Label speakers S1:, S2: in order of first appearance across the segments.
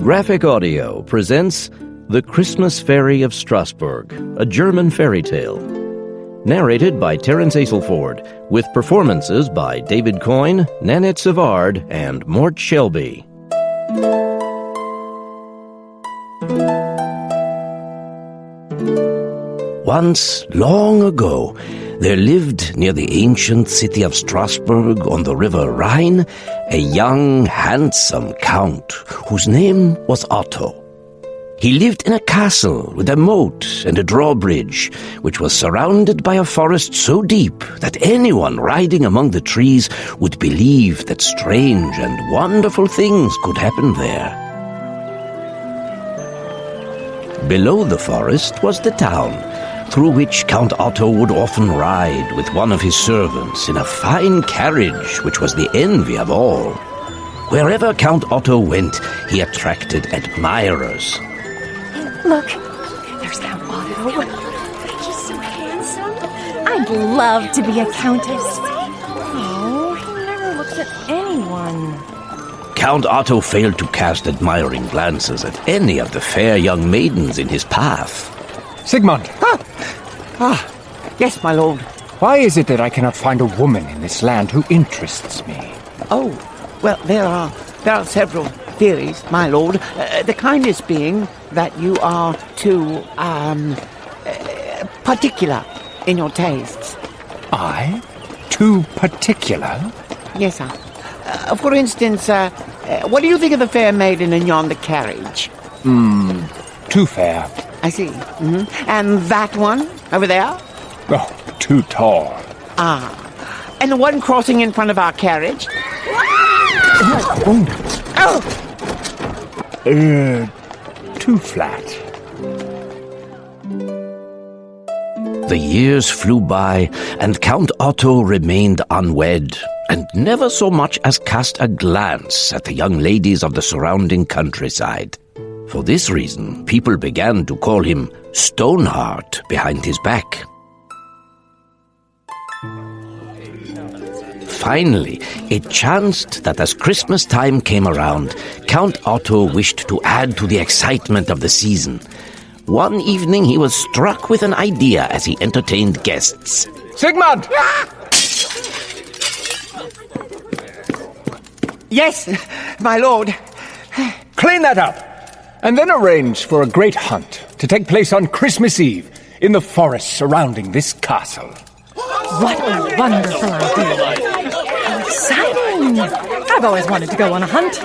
S1: GraphicAudio presents The Christmas Fairy of Strasburg, a German fairy tale. Narrated by Terence Aselford, with performances by David Coyne, Nanette Savard, and Mort Shelby. Once, long ago, there lived near the ancient city of Strasburg on the river Rhine a young, handsome count whose name was Otto. He lived in a castle with a moat and a drawbridge, which was surrounded by a forest so deep that anyone riding among the trees would believe that strange and wonderful things could happen there. Below the forest was the town, through which Count Otto would often ride with one of his servants in a fine carriage which was the envy of all. Wherever Count Otto went, he attracted admirers.
S2: Look, there's Count Otto. He's so handsome. I'd love to be a countess. Oh, he never looks at anyone.
S1: Count Otto failed to cast admiring glances at any of the fair young maidens in his path.
S3: Sigmund!
S4: Yes, my lord.
S3: Why is it that I cannot find a woman in this land who interests me?
S4: Oh, well, there are several theories, my lord. The kindest being that you are too, particular in your tastes.
S3: I? Too particular?
S4: Yes, sir. For instance, what do you think of the fair maiden in yonder carriage?
S3: Too fair.
S4: I see. Mm-hmm. And that one over there?
S3: Oh, too tall.
S4: And the one crossing in front of our carriage?
S3: Too flat.
S1: The years flew by, and Count Otto remained unwed, and never so much as cast a glance at the young ladies of the surrounding countryside. For this reason, people began to call him Stoneheart behind his back. Finally, it chanced that as Christmas time came around, Count Otto wished to add to the excitement of the season. One evening he was struck with an idea as he entertained guests.
S3: Sigmund!
S4: Yes, my lord.
S3: Clean that up! And then arrange for a great hunt to take place on Christmas Eve in the forest surrounding this castle.
S2: What a wonderful idea. How exciting. I've always wanted to go on a hunt.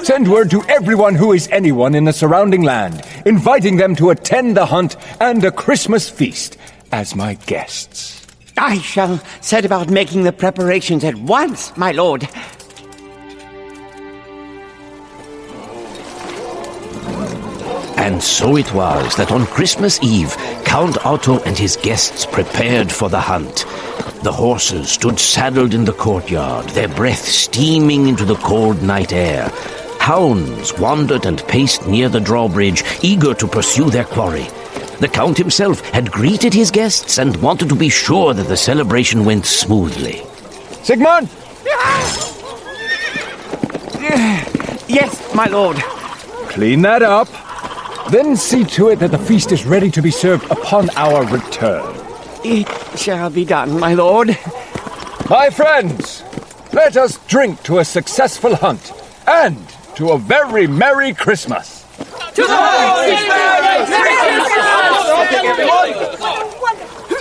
S3: Send word to everyone who is anyone in the surrounding land, inviting them to attend the hunt and a Christmas feast as my guests.
S4: I shall set about making the preparations at once, my lord.
S1: And so it was that on Christmas Eve, Count Otto and his guests prepared for the hunt. The horses stood saddled in the courtyard, their breath steaming into the cold night air. Hounds wandered and paced near the drawbridge, eager to pursue their quarry. The Count himself had greeted his guests and wanted to be sure that the celebration went smoothly.
S3: Sigmund!
S4: Yes, my lord.
S3: Clean that up. Then see to it that the feast is ready to be served upon our return.
S4: It shall be done, my lord.
S3: My friends, let us drink to a successful hunt and to a very Merry Christmas.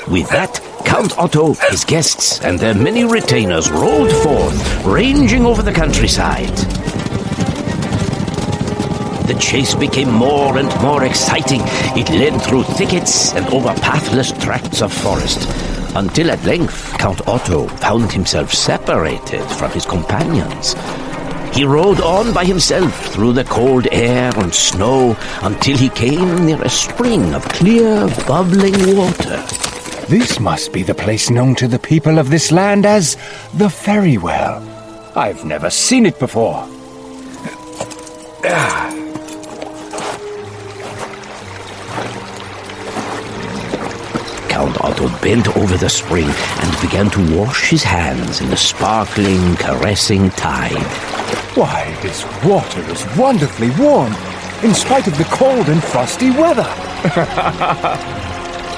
S1: With that, Count Otto, his guests, and their many retainers rolled forth, ranging over the countryside. The chase became more and more exciting. It led through thickets and over pathless tracts of forest, until at length Count Otto found himself separated from his companions. He rode on by himself through the cold air and snow until he came near a spring of clear, bubbling water.
S3: This must be the place known to the people of this land as the Fairy Well. I've never seen it before.
S1: Count Otto bent over the spring and began to wash his hands in the sparkling, caressing tide.
S3: Why, this water is wonderfully warm. in spite of the cold and frosty weather.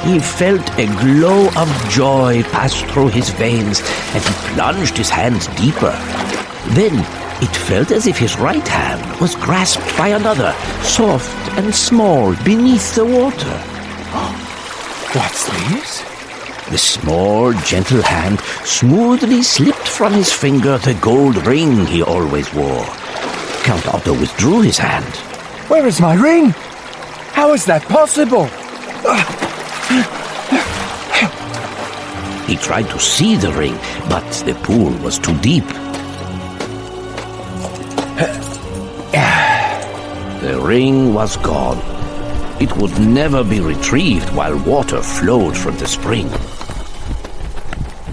S1: He felt a glow of joy pass through his veins, and he plunged his hands deeper. Then it felt as if his right hand was grasped by another, soft and small, beneath the water.
S3: What's this?
S1: The small, gentle hand smoothly slipped from his finger the gold ring he always wore. Count Otto withdrew his hand.
S3: Where is my ring? How is that possible?
S1: He tried to see the ring, but the pool was too deep. The ring was gone. It would never be retrieved while water flowed from the spring.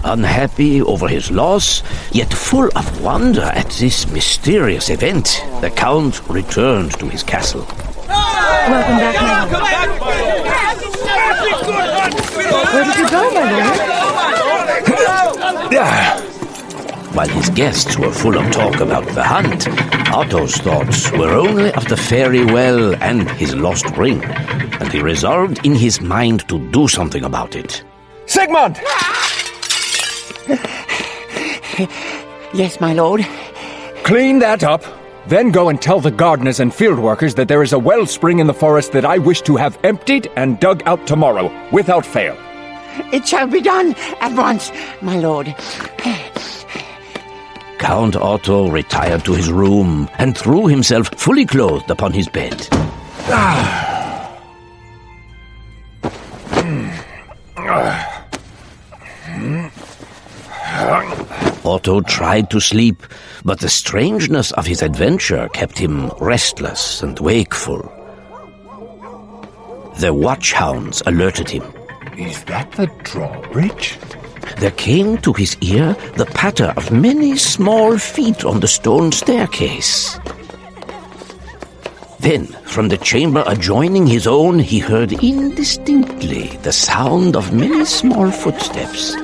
S1: Unhappy over his loss, yet full of wonder at this mysterious event, the Count returned to his castle.
S2: Welcome back, my lord. Where did you go, my lord?
S1: While his guests were full of talk about the hunt, Otto's thoughts were only of the fairy well and his lost ring, and he resolved in his mind to do something about it.
S3: Sigmund!
S4: Yes, my lord.
S3: Clean that up. Then go and tell the gardeners and field workers that there is a wellspring in the forest that I wish to have emptied and dug out tomorrow, without fail.
S4: It shall be done at once, my lord.
S1: Count Otto retired to his room and threw himself fully clothed upon his bed. Otto tried to sleep, but the strangeness of his adventure kept him restless and wakeful. The watchhounds alerted him.
S3: Is that the drawbridge?
S1: There came to his ear the patter of many small feet on the stone staircase. Then, from the chamber adjoining his own, he heard indistinctly the sound of many small footsteps.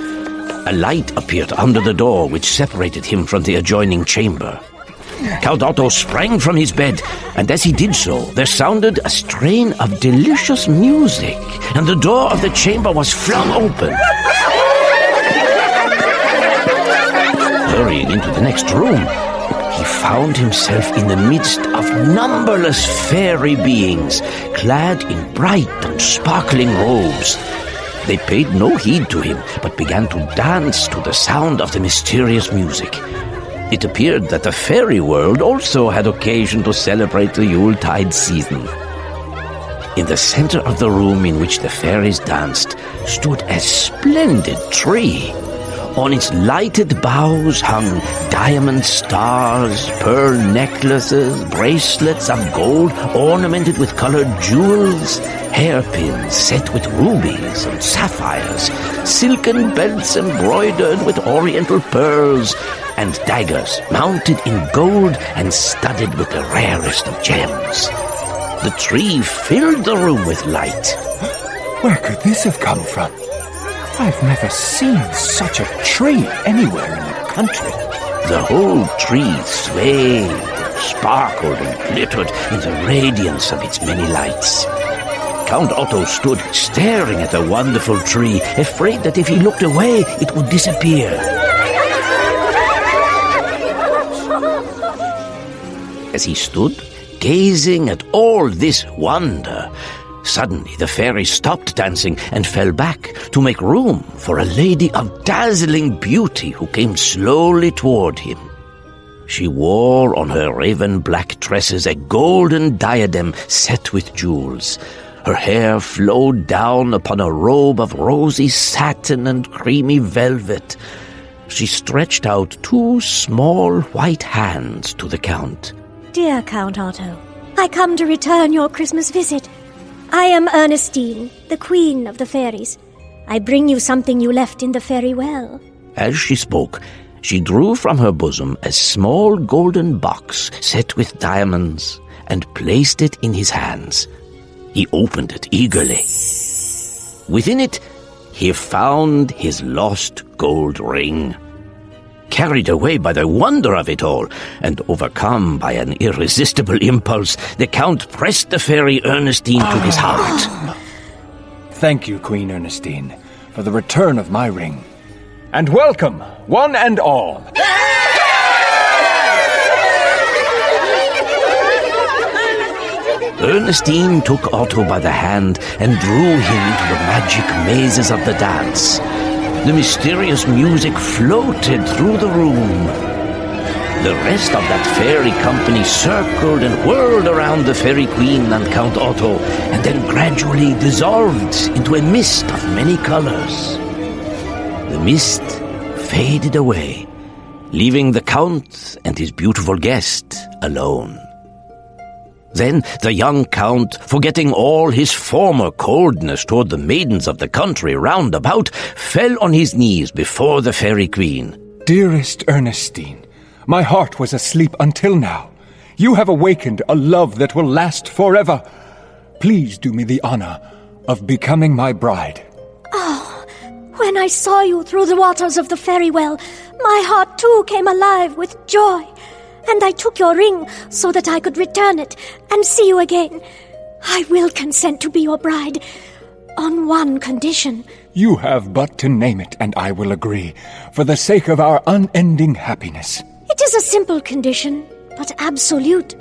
S1: A light appeared under the door which separated him from the adjoining chamber. Count Otto sprang from his bed, and as he did so, there sounded a strain of delicious music, and the door of the chamber was flung open. Hurrying into the next room, he found himself in the midst of numberless fairy beings, clad in bright and sparkling robes. They paid no heed to him, but began to dance to the sound of the mysterious music. It appeared that the fairy world also had occasion to celebrate the Yuletide season. In the center of the room in which the fairies danced stood a splendid tree. On its lighted boughs hung diamond stars, pearl necklaces, bracelets of gold ornamented with colored jewels, hairpins set with rubies and sapphires, silken belts embroidered with oriental pearls, and daggers mounted in gold and studded with the rarest of gems. The tree filled the room with light.
S3: Where could this have come from? I've never seen such a tree anywhere in the country.
S1: The whole tree swayed, sparkled, and glittered in the radiance of its many lights. Count Otto stood staring at the wonderful tree, afraid that if he looked away, it would disappear. As he stood, gazing at all this wonder, suddenly the fairy stopped dancing and fell back to make room for a lady of dazzling beauty who came slowly toward him. She wore on her raven-black tresses a golden diadem set with jewels. Her hair flowed down upon a robe of rosy satin and creamy velvet. She stretched out two small white hands to the Count.
S5: Dear Count Otto, I come to return your Christmas visit. I am Ernestine, the Queen of the Fairies. I bring you something you left in the fairy well.
S1: As she spoke, she drew from her bosom a small golden box set with diamonds and placed it in his hands. He opened it eagerly. Within it, he found his lost gold ring. carried away by the wonder of it all, and overcome by an irresistible impulse, the Count pressed the fairy Ernestine to his heart.
S3: Thank you, Queen Ernestine, for the return of my ring. And welcome, one and all.
S1: Ernestine took Otto by the hand and drew him into the magic mazes of the dance. The mysterious music floated through the room. The rest of that fairy company circled and whirled around the fairy queen and Count Otto, and then gradually dissolved into a mist of many colors. The mist faded away, leaving the Count and his beautiful guest alone. Then the young Count, forgetting all his former coldness toward the maidens of the country round about, fell on his knees before the fairy queen.
S3: Dearest Ernestine, my heart was asleep until now. You have awakened a love that will last forever. Please do me the honor of becoming my bride.
S5: Oh, when I saw you through the waters of the fairy well, my heart too came alive with joy. And I took your ring so that I could return it and see you again. I will consent to be your bride on one condition.
S3: You have but to name it, and I will agree, for the sake of our unending happiness.
S5: It is a simple condition, but absolute.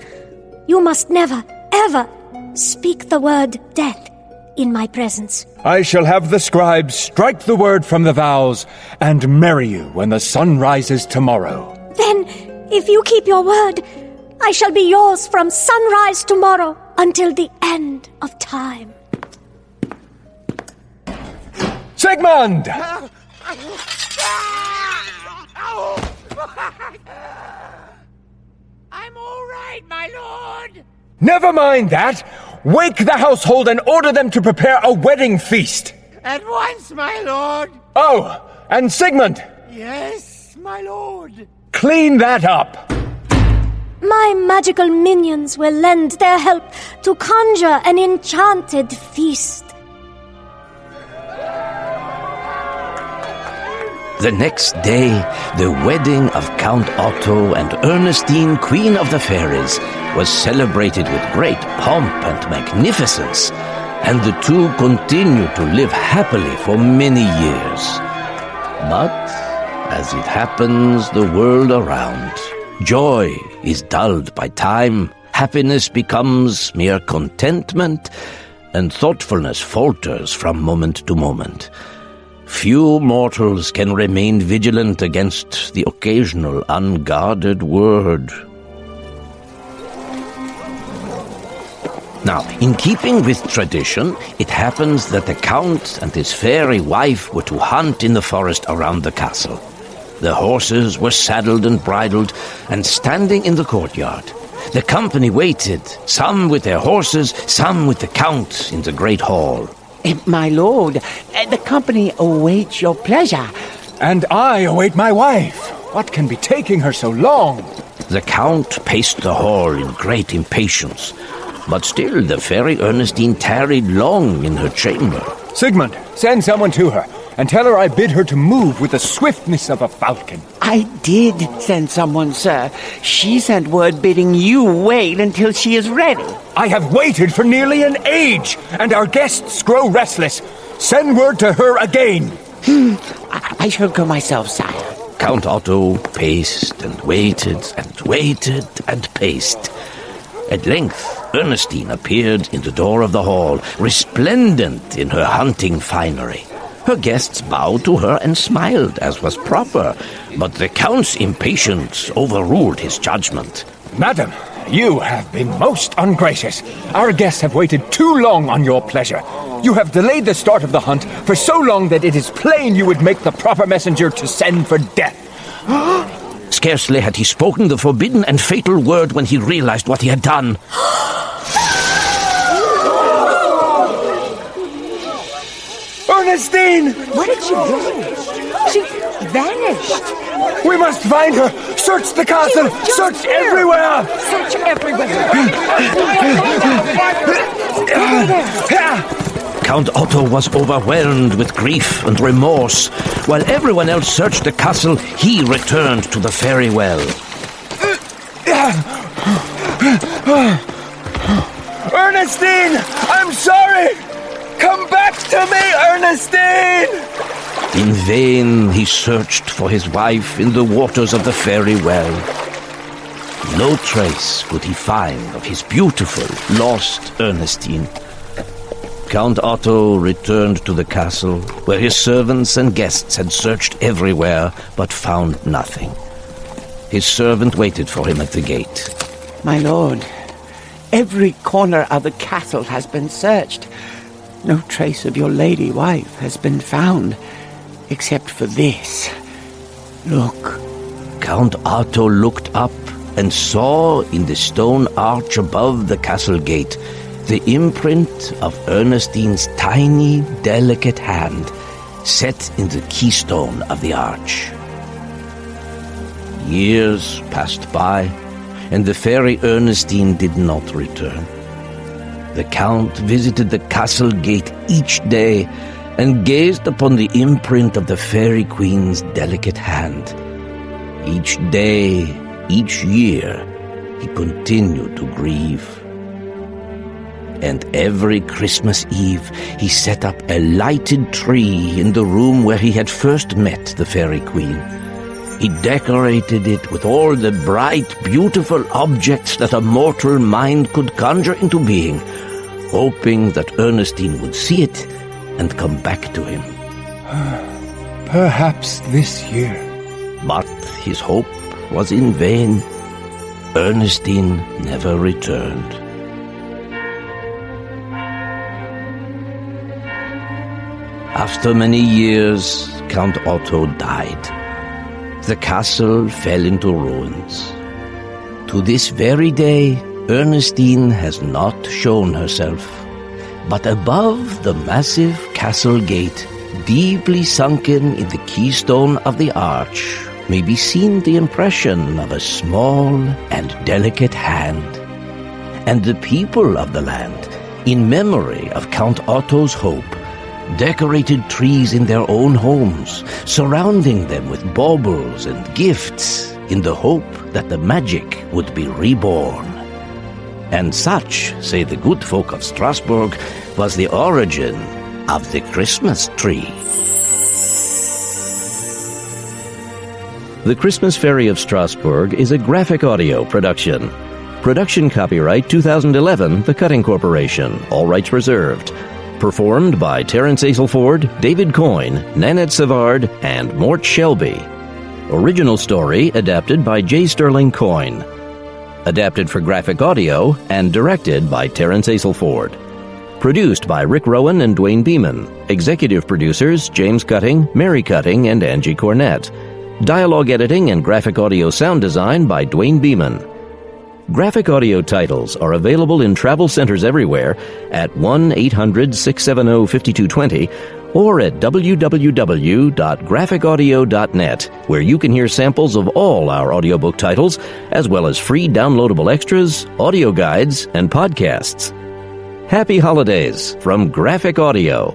S5: You must never, ever speak the word death in my presence.
S3: I shall have the scribes strike the word from the vows and marry you when the sun rises tomorrow.
S5: Then, if you keep your word, I shall be yours from sunrise tomorrow until the end of time.
S3: Sigmund!
S4: I'm all right, my lord.
S3: Never mind that! Wake the household and order them to prepare a wedding feast!
S4: At once, my lord.
S3: Oh, and Sigmund!
S4: Yes, my lord.
S3: Clean that up!
S5: My magical minions will lend their help to conjure an enchanted feast.
S1: The next day, the wedding of Count Otto and Ernestine, Queen of the Fairies, was celebrated with great pomp and magnificence, and the two continued to live happily for many years. But, as it happens the world around, joy is dulled by time, happiness becomes mere contentment, and thoughtfulness falters from moment to moment. Few mortals can remain vigilant against the occasional unguarded word. Now, in keeping with tradition, it happens that the Count and his fairy wife were to hunt in the forest around the castle. The horses were saddled and bridled, and standing in the courtyard, the company waited, some with their horses, some with the Count in the great hall.
S4: My lord, the company awaits your pleasure.
S3: And I await my wife. What can be taking her so long?
S1: The Count paced the hall in great impatience, but still the fairy Ernestine tarried long in her chamber.
S3: Sigmund, send someone to her, and tell her I bid her to move with the swiftness of a falcon.
S4: I did send someone, sir. She sent word bidding you wait until she is ready.
S3: I have waited for nearly an age, and our guests grow restless. Send word to her again.
S4: I shall go myself, sire.
S1: Count Otto paced and waited and waited and paced. At length, Ernestine appeared in the door of the hall, resplendent in her hunting finery. Her guests bowed to her and smiled, as was proper, but the Count's impatience overruled his judgment.
S3: Madam, you have been most ungracious. Our guests have waited too long on your pleasure. You have delayed the start of the hunt for so long that it is plain you would make the proper messenger to send for death.
S1: Scarcely had he spoken the forbidden and fatal word when he realized what he had done.
S3: Ernestine!
S2: What did she do? She vanished.
S3: We must find her! Search the castle! Search everywhere!
S2: Search everywhere.
S1: Count Otto was overwhelmed with grief and remorse. While everyone else searched the castle, he returned to the fairy well.
S3: Ernestine! I'm sorry! Come back to me, Ernestine!
S1: In vain he searched for his wife in the waters of the fairy well. No trace could he find of his beautiful, lost Ernestine. Count Otto returned to the castle, where his servants and guests had searched everywhere, but found nothing. His servant waited for him at the gate.
S4: My lord, every corner of the castle has been searched. No trace of your lady wife has been found, except for this. Look.
S1: Count Otto looked up and saw in the stone arch above the castle gate the imprint of Ernestine's tiny, delicate hand set in the keystone of the arch. Years passed by, and the fairy Ernestine did not return. The Count visited the castle gate each day and gazed upon the imprint of the fairy queen's delicate hand. Each day, each year, he continued to grieve. And every Christmas Eve, he set up a lighted tree in the room where he had first met the fairy queen. He decorated it with all the bright, beautiful objects that a mortal mind could conjure into being, hoping that Ernestine would see it and come back to him.
S3: Perhaps this year.
S1: But his hope was in vain. Ernestine never returned. After many years, Count Otto died. The castle fell into ruins. To this very day, Ernestine has not shown herself. But above the massive castle gate, deeply sunken in the keystone of the arch, may be seen the impression of a small and delicate hand. And the people of the land, in memory of Count Otto's hope, decorated trees in their own homes, surrounding them with baubles and gifts in the hope that the magic would be reborn. And such, say the good folk of Strasburg, was the origin of the Christmas tree. The Christmas Fairy of Strasburg is a graphic audio production. Production copyright 2011, The Cutting Corporation, all rights reserved. Performed by Terence Aselford, David Coyne, Nanette Savard, and Mort Shelby. Original story adapted by J. Sterling Coyne. Adapted for graphic audio and directed by Terence Aselford. Produced by Rick Rowan and Dwayne Beeman. Executive producers James Cutting, Mary Cutting, and Angie Cornett. Dialogue editing and graphic audio sound design by Dwayne Beeman. Graphic audio titles are available in travel centers everywhere at 1-800-670-5220 or at www.graphicaudio.net, where you can hear samples of all our audiobook titles, as well as free downloadable extras, audio guides, and podcasts. Happy holidays from Graphic Audio.